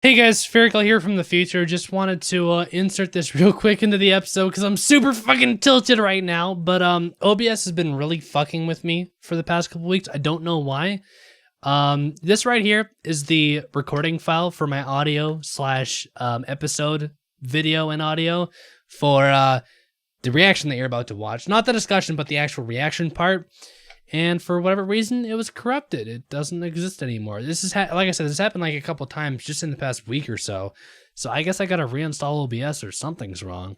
Hey guys, Spherical here from the future. Just wanted to insert this real quick into the episode because I'm super fucking tilted right now. But OBS has been really fucking with me for the past couple weeks. I don't know why. This right here is the recording file for my audio slash episode video and audio for the reaction that you're about to watch. Not the discussion, but the actual reaction part. And for whatever reason, it was corrupted. It doesn't exist anymore. This is, like I said, this happened like a couple times just in the past week or so. So I guess I gotta reinstall OBS or something's wrong.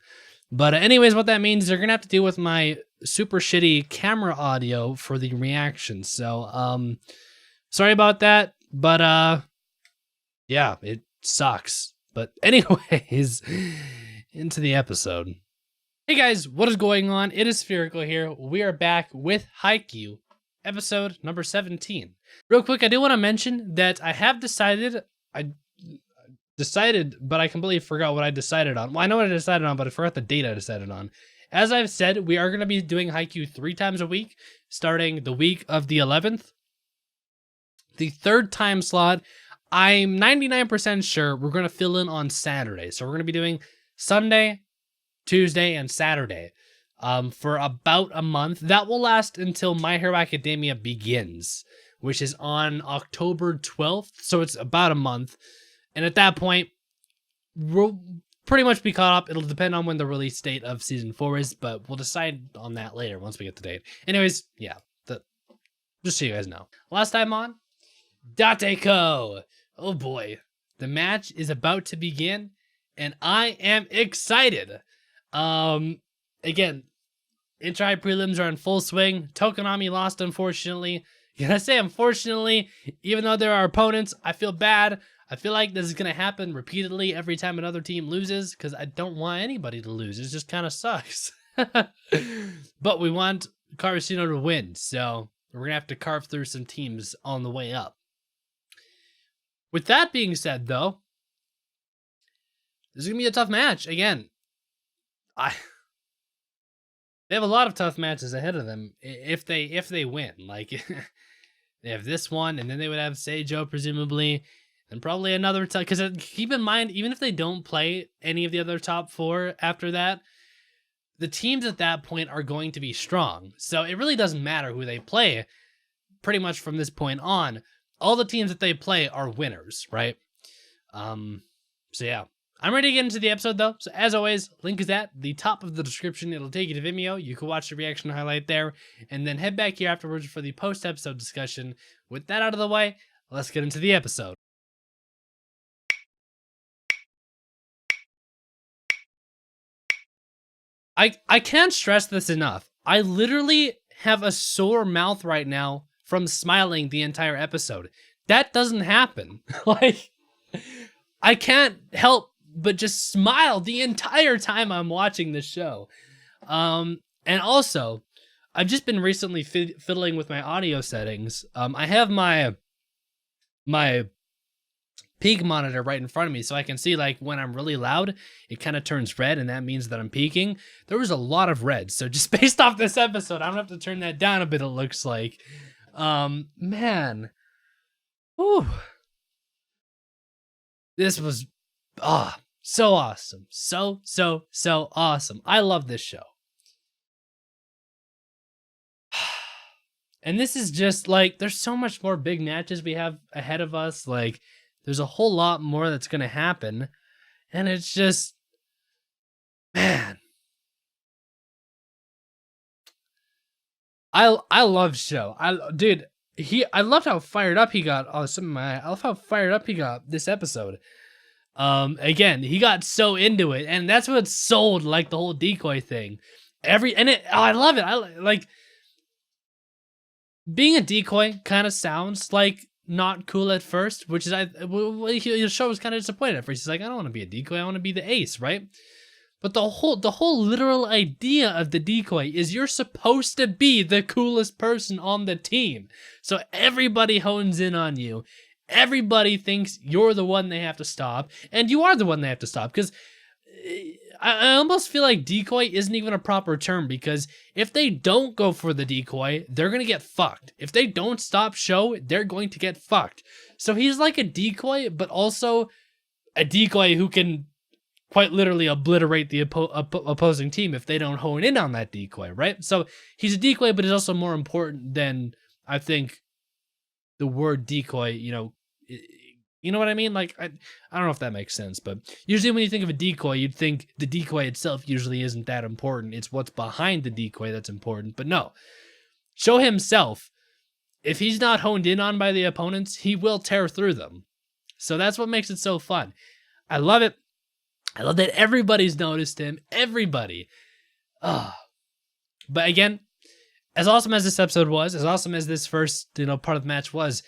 But anyways, what that means is you're gonna have to deal with my super shitty camera audio for the reaction. So, sorry about that. But, yeah, it sucks. But anyways, into the episode. Hey guys, what is going on? It is Spherical here. We are back with Haikyuu, episode number 17. Real quick, I do want to mention that I have decided, but I completely forgot what I decided on. Well, I know what I decided on, but I forgot the date I decided on. As I've said, we are going to be doing Haikyuu 3 times a week, starting the week of the 11th. The third time slot, I'm 99% sure we're going to fill in on Saturday. So we're going to be doing Sunday, Tuesday, and Saturday for about a month. That will last until My Hero Academia begins, which is on October 12th. So it's about a month. And at that point, we'll pretty much be caught up. It'll depend on when the release date of Season 4 is, but we'll decide on that later once we get the date. Anyways, yeah, just so you guys know. Last time on, Dateko. Oh boy. The match is about to begin, and I am excited. Again, Intri prelims are in full swing. Tokonami lost, unfortunately. Can I say unfortunately? Even though they're our opponents, I feel bad. I feel like this is going to happen repeatedly every time another team loses, because I don't want anybody to lose. It just kind of sucks. But we want Karasuno to win, so we're going to have to carve through some teams on the way up. With that being said, though, this is going to be a tough match. Again, they have a lot of tough matches ahead of them if they win. Like, they have this one, and then they would have Seijo, presumably, and probably another tough, because keep in mind, even if they don't play any of the other top 4 after that, the teams at that point are going to be strong. So it really doesn't matter who they play pretty much from this point on. All the teams that they play are winners, right? So yeah. I'm ready to get into the episode, though. So as always, link is at the top of the description. It'll take you to Vimeo. You can watch the reaction highlight there, and then head back here afterwards for the post-episode discussion. With that out of the way, let's get into the episode. I can't stress this enough. I literally have a sore mouth right now from smiling the entire episode. That doesn't happen. Like, I can't help but just smile the entire time I'm watching this show. And also, I've just been recently fiddling with my audio settings. I have my peak monitor right in front of me, so I can see, like, when I'm really loud, it kind of turns red, and that means that I'm peaking. There was a lot of red, so just based off this episode, I'm gonna have to turn that down a bit, it looks like. Man. Whew. This was, so awesome. So awesome. I love this show. And this is just, like, there's so much more big matches we have ahead of us. Like, there's a whole lot more that's going to happen. And it's just, man. I love show. I loved how fired up he got. I love how fired up he got this episode. Again, he got so into it, and that's what sold, like, the whole decoy thing. I love it. Like, being a decoy kind of sounds like not cool at first, which is the show was kind of disappointed at first. He's like, I don't want to be a decoy. I want to be the ace, right? But the whole literal idea of the decoy is you're supposed to be the coolest person on the team. So everybody hones in on you. Everybody thinks you're the one they have to stop, and you are the one they have to stop, because I almost feel like decoy isn't even a proper term, because if they don't go for the decoy, they're going to get fucked. If they don't stop Sho, they're going to get fucked. So he's like a decoy, but also a decoy who can quite literally obliterate the opposing team if they don't hone in on that decoy, right? So he's a decoy, but he's also more important than, I think, the word decoy, you know what I mean? Like, I don't know if that makes sense, but usually when you think of a decoy, you'd think the decoy itself usually isn't that important. It's what's behind the decoy that's important. But no, Show himself, if he's not honed in on by the opponents, he will tear through them. So that's what makes it so fun. I love it. I love that everybody's noticed him. Everybody. But again, as awesome as this episode was, as awesome as this first, part of the match was,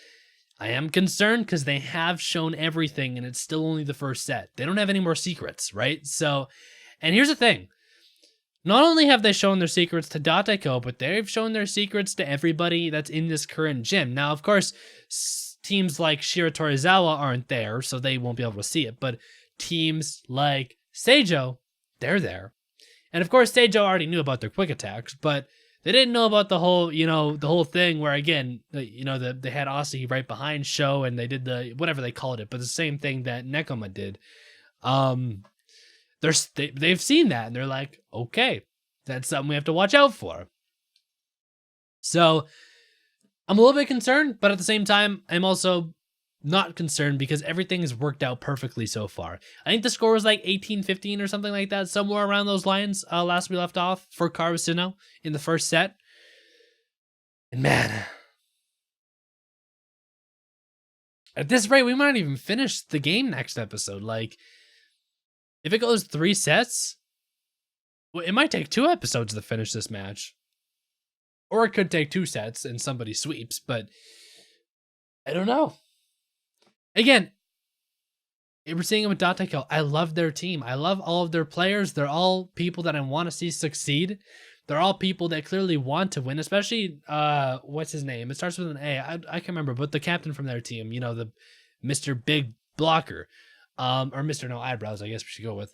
I am concerned because they have shown everything and it's still only the first set. They don't have any more secrets, right? So, and here's the thing. Not only have they shown their secrets to Dateko, but they've shown their secrets to everybody that's in this current gym. Now, of course, teams like Shiratorizawa aren't there, so they won't be able to see it, but teams like Seijo, they're there. And of course, Seijo already knew about their quick attacks, but they didn't know about the whole, the whole thing where, again, they had Aussie right behind Sho, and they did the, whatever they called it, but the same thing that Nekoma did. They've seen that, and they're like, okay, that's something we have to watch out for. So I'm a little bit concerned, but at the same time, I'm also not concerned because everything has worked out perfectly so far. I think the score was like 18-15 or something like that, somewhere around those lines, last we left off for Karasuno in the first set. And man, at this rate, we might even finish the game next episode. Like, if it goes 3 sets, well, it might take 2 episodes to finish this match. Or it could take 2 sets and somebody sweeps, but I don't know. Again, we're seeing it with Dateko. I love their team. I love all of their players. They're all people that I want to see succeed. They're all people that clearly want to win, especially, what's his name? It starts with an A. I can't remember, but the captain from their team, the Mr. Big Blocker. Or Mr. No Eyebrows, I guess we should go with.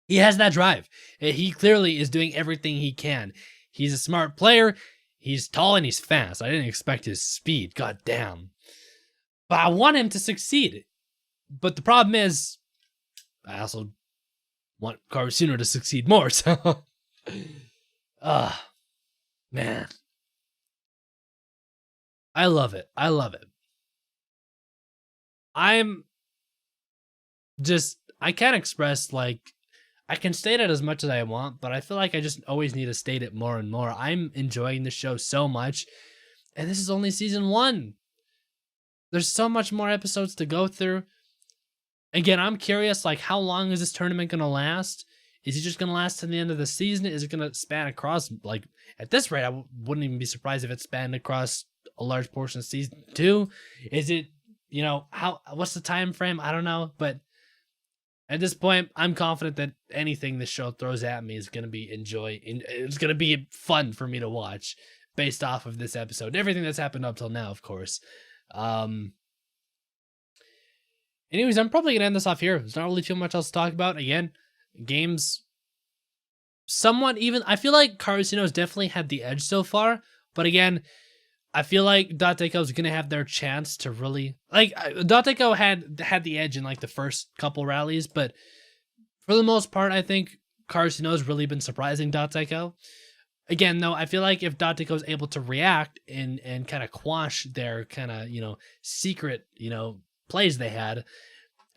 He has that drive. He clearly is doing everything he can. He's a smart player. He's tall and he's fast. I didn't expect his speed. God damn. But I want him to succeed. But the problem is, I also want Karasuno to succeed more, so... man. I love it. I love it. I can't express, I can state it as much as I want, but I feel like I just always need to state it more and more. I'm enjoying the show so much, and this is only season 1. There's so much more episodes to go through. Again, I'm curious, how long is this tournament going to last? Is it just going to last to the end of the season? Is it going to span across, at this rate, I wouldn't even be surprised if it spanned across a large portion of season 2. Is it, what's the time frame? I don't know, but at this point, I'm confident that anything this show throws at me is going to be it's going to be fun for me to watch based off of this episode. Everything that's happened up till now, of course. Anyways, I'm probably going to end this off here. There's not really too much else to talk about. Again, games somewhat even. I feel like Karasuno's definitely had the edge so far, but again, I feel like Dateko's going to have their chance to really... Dateko had the edge in, the first couple rallies, but for the most part, I think Karasuno's really been surprising Dateko. Again, though, I feel like if Dateko's able to react and kind of quash their kind of, secret, plays they had,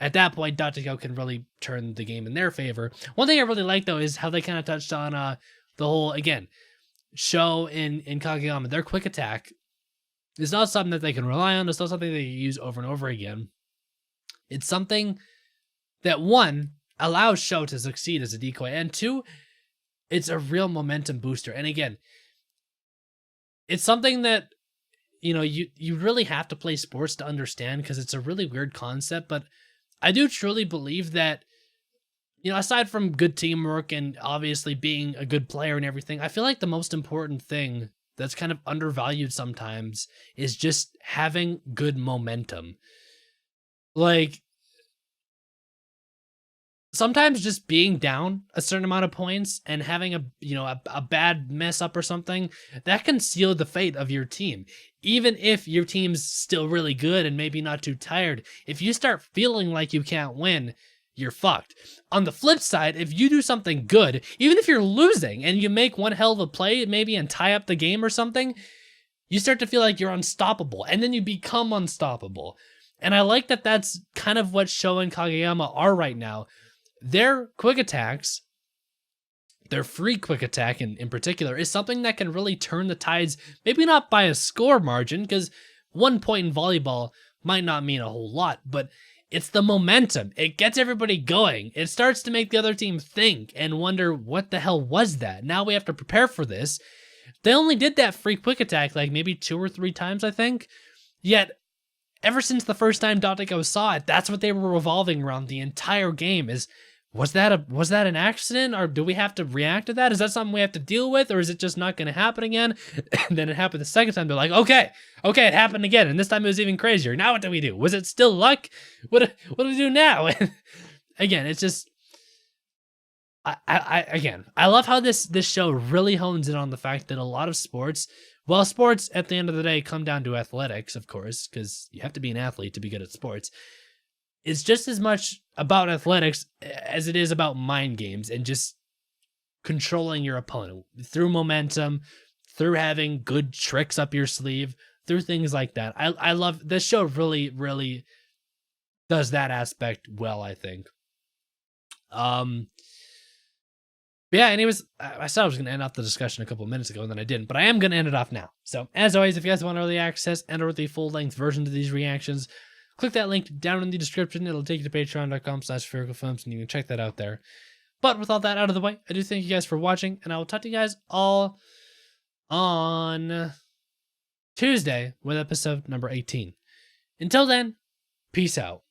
at that point, Dateko can really turn the game in their favor. One thing I really like, though, is how they kind of touched on the whole, again, Sho and Kageyama, their quick attack is not something that they can rely on. It's not something they use over and over again. It's something that, 1, allows Sho to succeed as a decoy, and 2, it's a real momentum booster. And again, it's something that, you really have to play sports to understand because it's a really weird concept, but I do truly believe that, aside from good teamwork and obviously being a good player and everything, I feel like the most important thing that's kind of undervalued sometimes is just having good momentum. sometimes just being down a certain amount of points and having a bad mess up or something, that can seal the fate of your team. Even if your team's still really good and maybe not too tired, if you start feeling like you can't win, you're fucked. On the flip side, if you do something good, even if you're losing and you make one hell of a play maybe and tie up the game or something, you start to feel like you're unstoppable, and then you become unstoppable. And I like that that's kind of what Sho and Kageyama are right now. Their quick attacks, their free quick attack in particular, is something that can really turn the tides, maybe not by a score margin, because 1 point in volleyball might not mean a whole lot, but it's the momentum. It gets everybody going. It starts to make the other team think and wonder, what the hell was that? Now we have to prepare for this. They only did that free quick attack like maybe 2 or 3 times, I think. Yet, ever since the first time Dotego saw it, that's what they were revolving around the entire game is, was that an accident, or do we have to react to that? Is that something we have to deal with, or is it just not going to happen again? And then it happened the second time. They're like, okay, it happened again, and this time it was even crazier. Now what do we do? Was it still luck? What do we do now? Again, it's just, I love how this show really hones in on the fact that a lot of sports, well, sports at the end of the day come down to athletics, of course, because you have to be an athlete to be good at sports. It's just as much about athletics as it is about mind games and just controlling your opponent through momentum, through having good tricks up your sleeve, through things like that. I love this show. Really, really does that aspect well, I think. Yeah, anyways, I said I was going to end off the discussion a couple of minutes ago, and then I didn't, but I am going to end it off now. So, as always, if you guys want early access and or the full-length version of these reactions, click that link down in the description. It'll take you to patreon.com/sphericalfilms, and you can check that out there. But with all that out of the way, I do thank you guys for watching, and I will talk to you guys all on Tuesday with episode number 18. Until then, peace out.